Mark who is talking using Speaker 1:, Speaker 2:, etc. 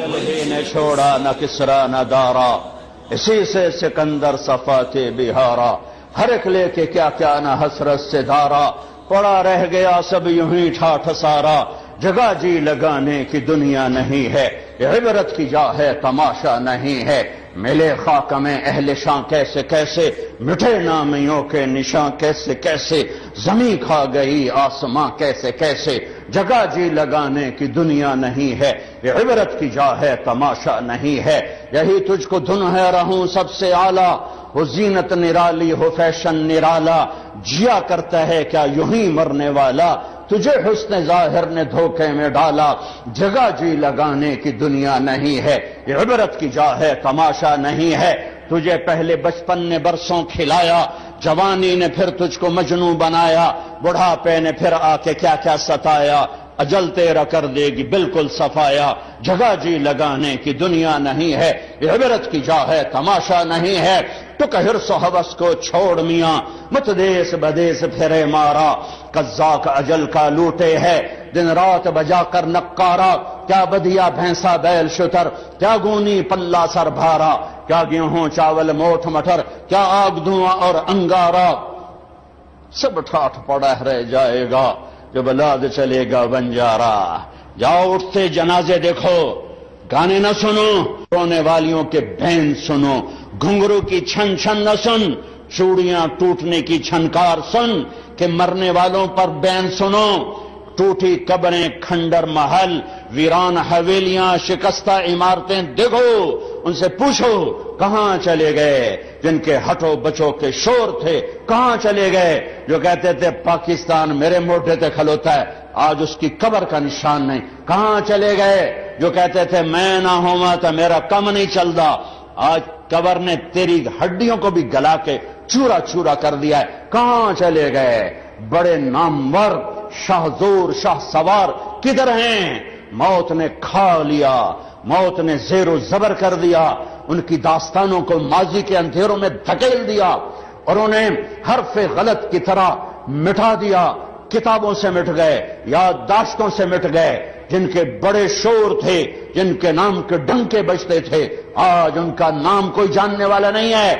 Speaker 1: وہی نے چھوڑا نہ کسرا نہ دارا، اسی سے سکندر صفات بہارا، ہر ایک لے کے کیا کیا نہ حسرت سے دھارا، پڑا رہ گیا سب یوں ہی ٹھاٹھ سارا، جگہ جی لگانے کی دنیا نہیں ہے، یہ عبرت کی جا ہے تماشا نہیں ہے، ملے خاک میں اہل شاں کیسے کیسے، مٹھے نامیوں کے نشاں کیسے کیسے، زمین کھا گئی آسماں کیسے کیسے، جگہ جی لگانے کی دنیا نہیں ہے، یہ عبرت کی جا ہے تماشا نہیں ہے، یہی تجھ کو دھن ہے رہوں سب سے اعلیٰ، ہو زینت نرالی ہو فیشن نرالا، جیا کرتا ہے کیا یوں ہی مرنے والا، تجھے حسن ظاہر نے دھوکے میں ڈالا، جگہ جی لگانے کی دنیا نہیں ہے، یہ عبرت کی جا ہے تماشا نہیں ہے، تجھے پہلے بچپن نے برسوں کھلایا، جوانی نے پھر تجھ کو مجنوں بنایا، بڑھاپے نے پھر آ کے کیا کیا ستایا، اجل تیرا کر دے گی بالکل صفایا، جگہ جی لگانے کی دنیا نہیں ہے، یہ عبرت کی جا ہے تماشا نہیں ہے، تو کہ حرص و حوث کو چھوڑ میاں، مت دیس بدیس پھرے مارا، قزاق اجل کا لوٹے ہے، دن رات بجا کر نقارا، کیا بدیا بھینسا بیل شتر، کیا گونی پلہ سر بھارا، کیا گیہوں چاول موٹھ مٹر، کیا آگ دھواں اور انگارا، سب ٹھاٹھ پڑا رہ جائے گا جب لاد چلے گا بنجارا، جاؤ اٹھتے جنازے دیکھو، گانے نہ سنو، رونے والیوں کے بین سنو، گھنگرو کی چھن چھن نہ سن، چوڑیاں ٹوٹنے کی چھنکار سن، کہ مرنے والوں پر بین سنو، ٹوٹی قبریں کھنڈر محل، ویران حویلیاں شکستہ عمارتیں دیکھو، ان سے پوچھو کہاں چلے گئے جن کے ہٹو بچوں کے شور تھے، کہاں چلے گئے جو کہتے تھے پاکستان میرے موڈے تے کھلوتا ہے، آج اس کی قبر کا نشان نہیں، کہاں چلے گئے جو کہتے تھے میں نہ ہوا تو میرا کم نہیں چلتا، آج قبر نے تیری ہڈیوں کو بھی گلا کے چورا چورا کر دیا ہے، کہاں چلے گئے بڑے نامور شاہ زور شاہ سوار کدھر ہیں، موت نے کھا لیا، موت نے زیر و زبر کر دیا، ان کی داستانوں کو ماضی کے اندھیروں میں دھکیل دیا اور انہیں حرف غلط کی طرح مٹا دیا، کتابوں سے مٹ گئے، یادداشتوں سے مٹ گئے، جن کے بڑے شور تھے، جن کے نام کے ڈنکے بجتے تھے، آج ان کا نام کوئی جاننے والا نہیں ہے۔